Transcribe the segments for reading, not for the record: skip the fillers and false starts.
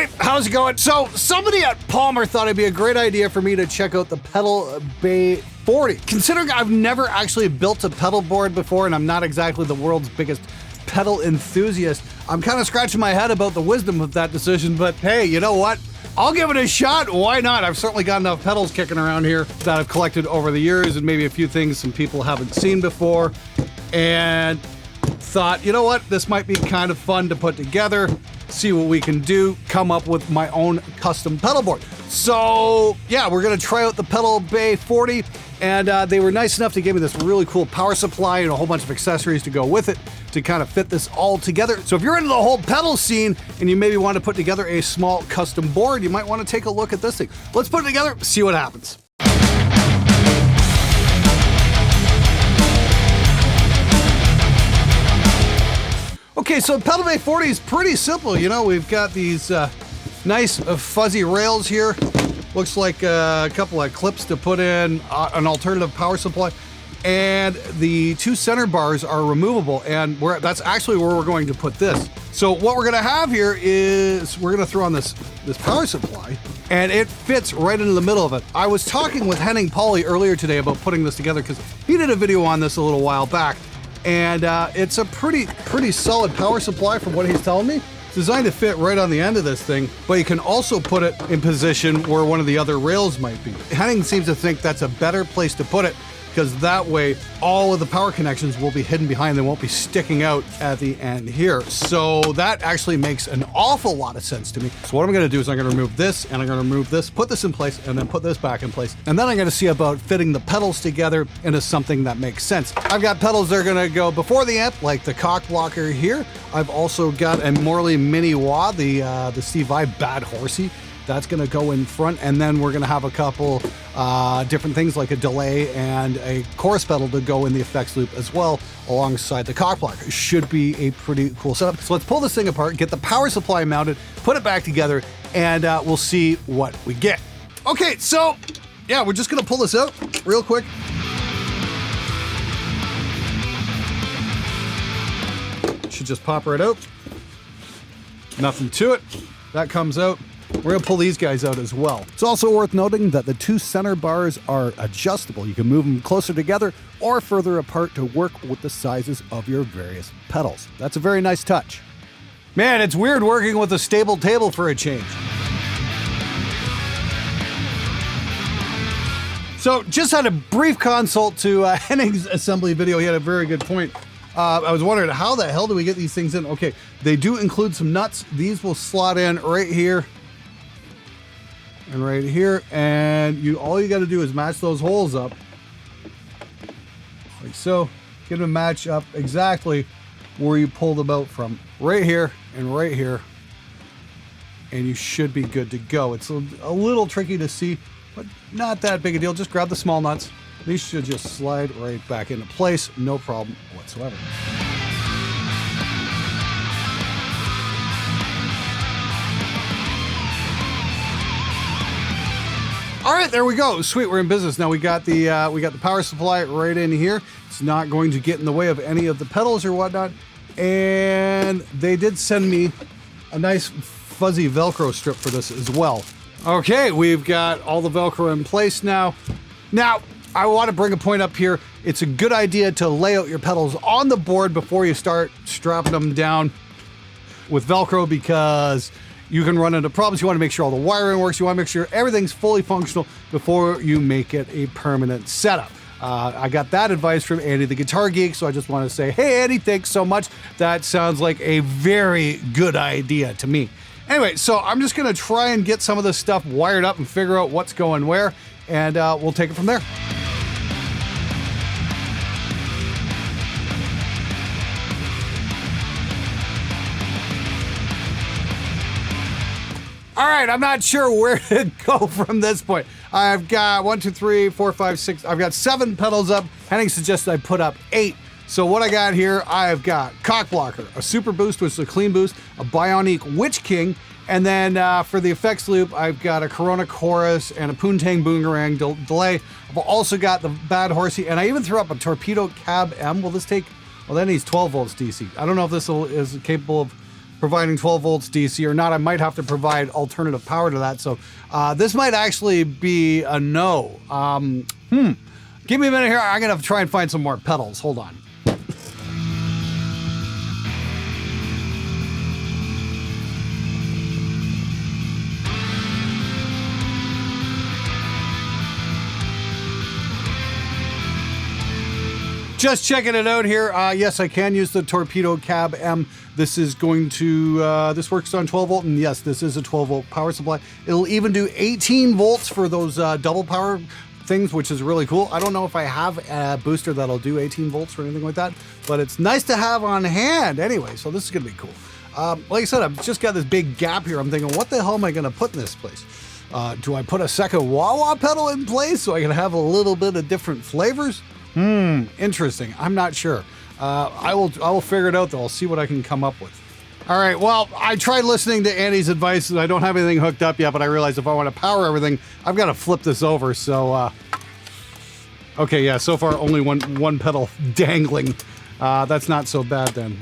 Hey, how's it going? So somebody at Palmer thought it'd be a great idea for me to check out the Pedal Bay 40. Considering I've never actually built a pedal board before and I'm not exactly the world's biggest pedal enthusiast, I'm kind of scratching my head about the wisdom of that decision, but hey, you know what? I'll give it a shot. Why not? I've certainly got enough pedals kicking around here that I've collected over the years and maybe a few things some people haven't seen before, and thought, you know what? This might be kind of fun to put together, see what we can do, come up with my own custom pedal board. So yeah, we're gonna try out the Pedal Bay 40, and they were nice enough to give me this really cool power supply and a whole bunch of accessories to go with it to kind of fit this all together. So if you're into the whole pedal scene and you maybe want to put together a small custom board, you might want to take a look at this thing. Let's put it together, see what happens. Okay, so Pedal Bay 40 is pretty simple. You know, we've got these nice fuzzy rails here. Looks like a couple of clips to put in an alternative power supply. And the two center bars are removable, and that's actually where we're going to put this. So what we're gonna have here is we're gonna throw on this power supply, and it fits right into the middle of it. I was talking with Henning Pauly earlier today about putting this together because he did a video on this a little while back. And it's a pretty solid power supply from what he's telling me. It's designed to fit right on the end of this thing, but you can also put it in position where one of the other rails might be. Henning seems to think that's a better place to put it, because that way all of the power connections will be hidden behind. They won't be sticking out at the end here. So that actually makes an awful lot of sense to me. So what I'm gonna do is I'm gonna remove this, and I'm gonna remove this, put this in place, and then put this back in place. And then I'm gonna see about fitting the pedals together into something that makes sense. I've got pedals that are gonna go before the amp, like the cock blocker here. I've also got a Morley Mini Wah, the Steve Vai Bad Horsey. That's gonna go in front, and then we're gonna have a couple different things like a delay and a chorus pedal to go in the effects loop as well alongside the cock block. It should be a pretty cool setup. So let's pull this thing apart, get the power supply mounted, put it back together, and we'll see what we get. Okay, so yeah, we're just gonna pull this out real quick. Should just pop right out. Nothing to it. That comes out. We're gonna pull these guys out as well. It's also worth noting that the two center bars are adjustable. You can move them closer together or further apart to work with the sizes of your various pedals. That's a very nice touch. Man, it's weird working with a stable table for a change. So just had a brief consult to Henning's assembly video. He had a very good point. I was wondering, how the hell do we get these things in? Okay, they do include some nuts. These will slot in right here and right here, and all you got to do is match those holes up like so. Get them to match up exactly where you pull them out from, right here and right here, and you should be good to go. It's a little tricky to see, but not that big a deal. Just grab the small nuts. These should just slide right back into place, no problem whatsoever. All right, there we go. Sweet, we're in business now. We got the power supply right in here. It's not going to get in the way of any of the pedals or whatnot. And they did send me a nice fuzzy Velcro strip for this as well. Okay, we've got all the Velcro in place now. Now, I want to bring a point up here. It's a good idea to lay out your pedals on the board before you start strapping them down with Velcro, because you can run into problems. You want to make sure all the wiring works. You want to make sure everything's fully functional before you make it a permanent setup. I got that advice from Andy the Guitar Geek, so I just want to say, hey Andy, thanks so much. That sounds like a very good idea to me. Anyway, so I'm just going to try and get some of this stuff wired up and figure out what's going where, and we'll take it from there. All right, I'm not sure where to go from this point. I've got 1, 2, 3, 4, 5, 6. I've got 7 pedals up. Henning suggested I put up 8. So what I got here, I've got cock blocker, a super boost, which is a clean boost, a bionic Witch King, and then for the effects loop, I've got a Corona chorus and a Poontang Boomerang delay. I've also got the Bad Horsey, and I even threw up a Torpedo Cab M. Will this take? Well, that needs 12 volts DC. I don't know if this is capable of providing 12 volts DC or not. I might have to provide alternative power to that. So this might actually be a no. Give me a minute here. I'm gonna try and find some more pedals. Hold on. Just checking it out here. Yes, I can use the Torpedo Cab M. This is going to, this works on 12 volt, and yes, this is a 12 volt power supply. It'll even do 18 volts for those double power things, which is really cool. I don't know if I have a booster that'll do 18 volts or anything like that, but it's nice to have on hand anyway, so this is gonna be cool. Like I said, I've just got this big gap here. I'm thinking, what the hell am I gonna put in this place? Do I put a second wah-wah pedal in place so I can have a little bit of different flavors? Interesting. I'm not sure. I will figure it out though. I'll see what I can come up with. All right, well, I tried listening to Andy's advice and I don't have anything hooked up yet, but I realized if I want to power everything, I've got to flip this over. So, okay, yeah, so far only one pedal dangling. That's not so bad then,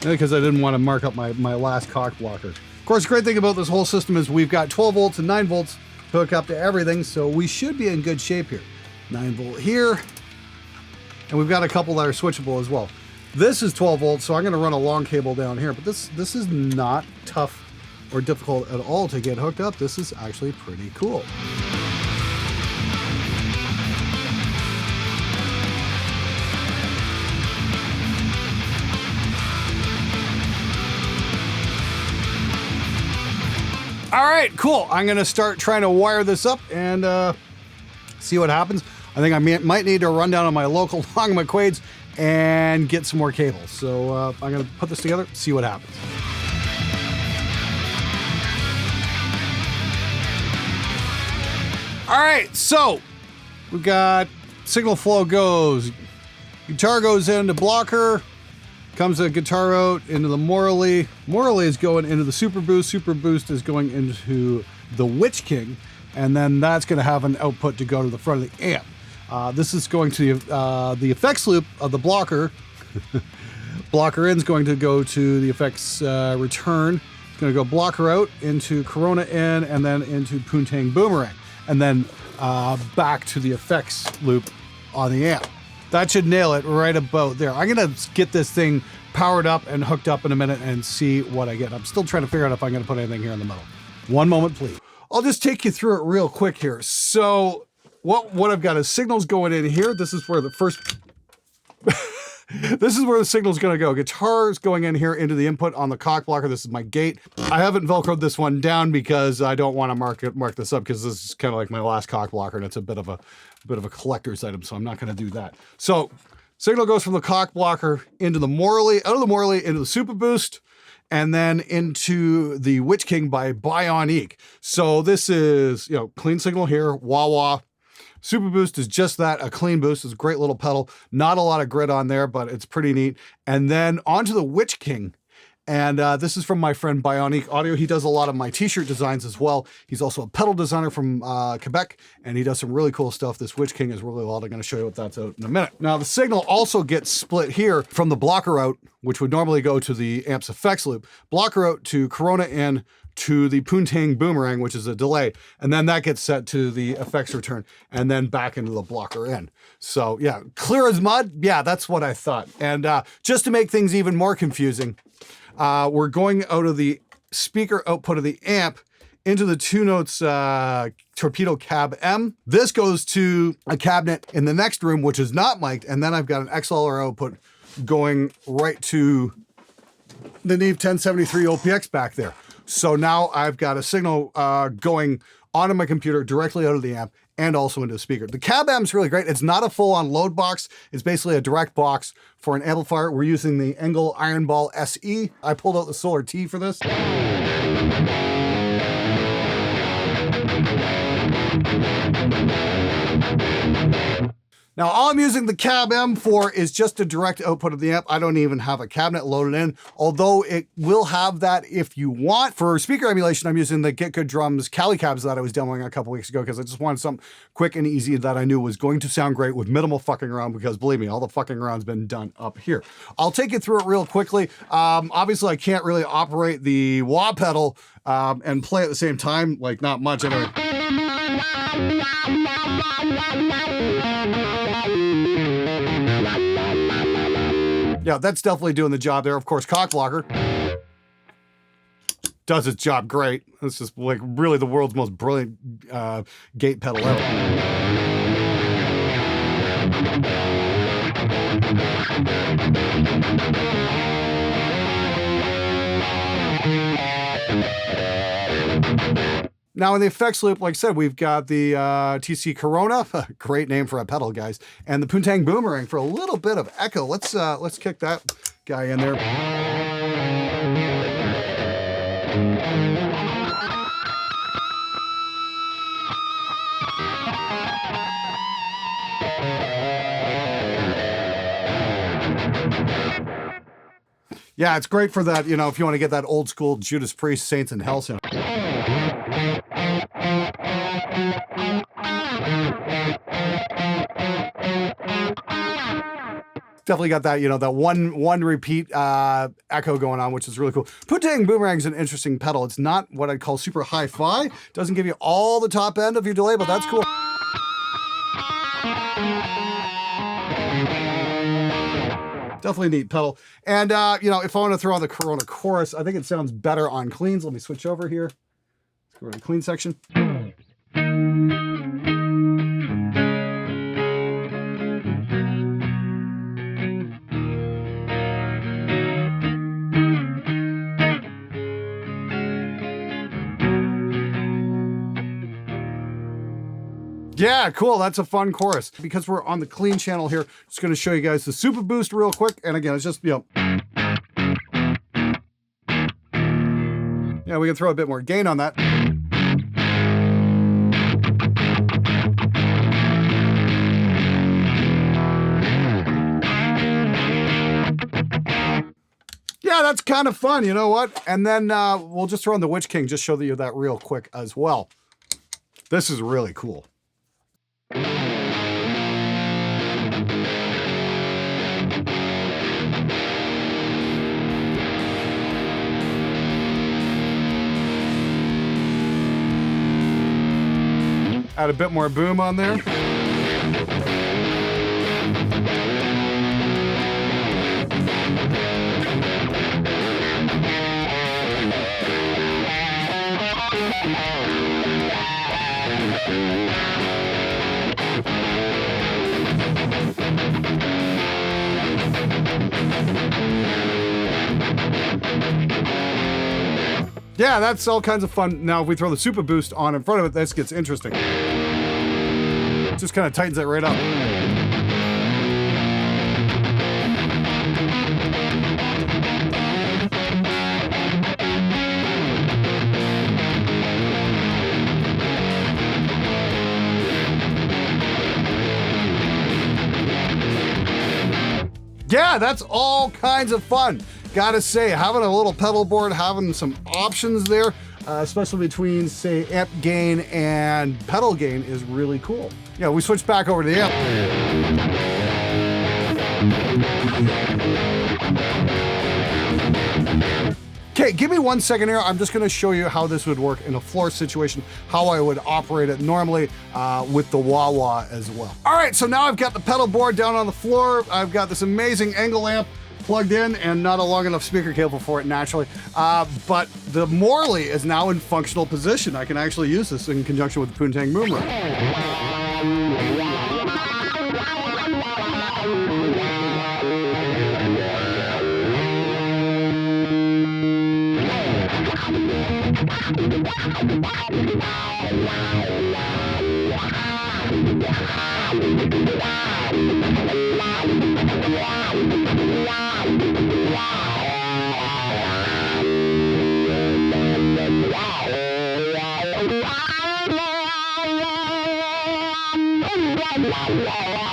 because I didn't want to mark up my last cock blocker. Of course, the great thing about this whole system is we've got 12 volts and 9 volts to hook up to everything, so we should be in good shape here. 9 volt here. And we've got a couple that are switchable as well. This is 12 volts, so I'm gonna run a long cable down here, but this is not tough or difficult at all to get hooked up. This is actually pretty cool. All right, cool. I'm gonna start trying to wire this up and see what happens. I think I might need to run down on my local Long McQuaid's and get some more cables. So I'm gonna put this together, see what happens. All right, so we've got signal flow goes, guitar goes into blocker, comes a guitar out into the Morley. Morley is going into the Super Boost. Super Boost is going into the Witch King, and then that's gonna have an output to go to the front of the amp. This is going to the effects loop of the blocker. Blocker in is going to go to the effects return. It's going to go blocker out into Corona in and then into Poontang Boomerang. And then back to the effects loop on the amp. That should nail it right about there. I'm going to get this thing powered up and hooked up in a minute and see what I get. I'm still trying to figure out if I'm going to put anything here in the middle. One moment, please. I'll just take you through it real quick here. So what I've got is signals going in here. This is where the first, this is where the signal's gonna go. Guitar's going in here into the input on the cock blocker. This is my gate. I haven't Velcroed this one down because I don't want to mark this up because this is kind of like my last cock blocker and it's a bit of a collector's item, so I'm not gonna do that. So signal goes from the cock blocker into the Morley, out of the Morley into the Super Boost, and then into the Witch King by Bionique. So this is, clean signal here, wah-wah. Super Boost is just that, a clean boost. It's a great little pedal. Not a lot of grit on there, but it's pretty neat. And then onto the Witch King. And this is from my friend Bionique Audio. He does a lot of my t-shirt designs as well. He's also a pedal designer from Quebec, and he does some really cool stuff. This Witch King is really wild. I'm gonna show you what that's out in a minute. Now the signal also gets split here from the blocker out, which would normally go to the amp's effects loop. Blocker out to Corona in, to the Poontang Boomerang, which is a delay, and then that gets set to the effects return, and then back into the blocker in. So yeah, clear as mud. Yeah, that's what I thought. And just to make things even more confusing, we're going out of the speaker output of the amp into the 2 notes Torpedo Cab M. This goes to a cabinet in the next room, which is not mic'd, and then I've got an XLR output going right to the Neve 1073 OPX back there. So now I've got a signal going onto my computer directly out of the amp and also into a speaker. The Cab Am's really great. It's not a full-on load box. It's basically a direct box for an amplifier. We're using the Engel Iron Ball SE. I pulled out the Solar T for this. Now, all I'm using the Cab M for is just a direct output of the amp. I don't even have a cabinet loaded in, although it will have that if you want. For speaker emulation, I'm using the Get Good Drums Cali Cabs that I was demoing a couple weeks ago because I just wanted something quick and easy that I knew was going to sound great with minimal fucking around, because believe me, all the fucking around's been done up here. I'll take you through it real quickly. Obviously, I can't really operate the wah pedal and play at the same time, like not much anyway. Yeah, that's definitely doing the job there. Of course, Cock Blocker does its job great. This is like really the world's most brilliant gate pedal ever. Now in the effects loop, like I said, we've got the TC Corona, great name for a pedal, guys, and the Poontang Boomerang for a little bit of echo. Let's kick that guy in there. Yeah, it's great for that, you know, if you want to get that old school Judas Priest, Saints in Hell sound. Definitely got that, you know, that one repeat echo going on, which is really cool. Poontang Boomerang is an interesting pedal. It's not what I'd call super hi-fi. Doesn't give you all the top end of your delay, but that's cool. Definitely a neat pedal. And, you know, if I want to throw on the Corona chorus, I think it sounds better on cleans. Let me switch over here. Let's go to the clean section. Yeah, cool. That's a fun chorus. Because we're on the clean channel here, just going to show you guys the Super Boost real quick. And again, it's just, you know, yeah, we can throw a bit more gain on that. Yeah, that's kind of fun. You know what? And then we'll just throw in the Witch King, just show you that real quick as well. This is really cool. Add a bit more boom on there. Yeah, that's all kinds of fun. Now, if we throw the Super Boost on in front of it, this gets interesting. It just kind of tightens it right up. Yeah, that's all kinds of fun. Gotta say, having a little pedal board, having some options there, especially between, say, amp gain and pedal gain is really cool. Yeah, we switched back over to the amp. Okay, give me 1 second here. I'm just gonna show you how this would work in a floor situation, how I would operate it normally with the wah-wah as well. All right, so now I've got the pedal board down on the floor. I've got this amazing angle amp plugged in and not a long enough speaker cable for it naturally. But the Morley is now in functional position. I can actually use this in conjunction with the Poontang Boomerang.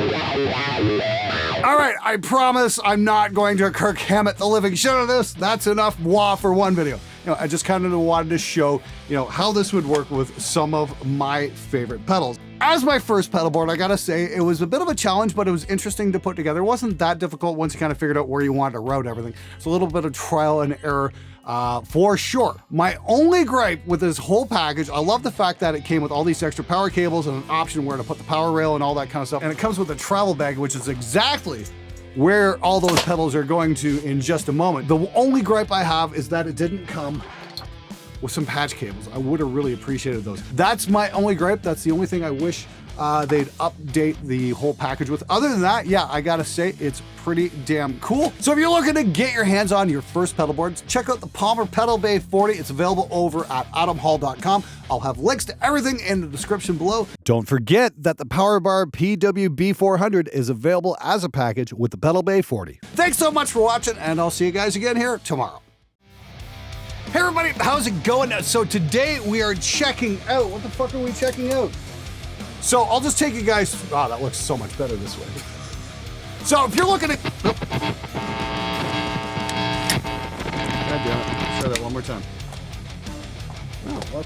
All right, I promise I'm not going to Kirk Hammett the living shit out of this. That's enough wah for one video. You know, I just kind of wanted to show, you know, how this would work with some of my favorite pedals. As my first pedal board, I gotta say, it was a bit of a challenge, but it was interesting to put together. It wasn't that difficult once you kind of figured out where you wanted to route everything. It's a little bit of trial and error. For sure. My only gripe with this whole package, I love the fact that it came with all these extra power cables and an option where to put the power rail and all that kind of stuff. And it comes with a travel bag, which is exactly where all those pedals are going to in just a moment. The only gripe I have is that it didn't come with some patch cables. I would have really appreciated those. That's my only gripe. That's the only thing I wish they'd update the whole package with. Other than that, yeah, I gotta say, it's pretty damn cool. So if you're looking to get your hands on your first pedal boards, check out the Palmer Pedal Bay 40. It's available over at adamhall.com. I'll have links to everything in the description below. Don't forget that the PowerBar PWB400 is available as a package with the Pedal Bay 40. Thanks so much for watching, and I'll see you guys again here tomorrow. Hey everybody, how's it going? So today we are checking out, what the fuck are we checking out? So I'll just take you guys, oh, that looks so much better this way. So if you're looking at, God damn it, try that one more time. Oh, well.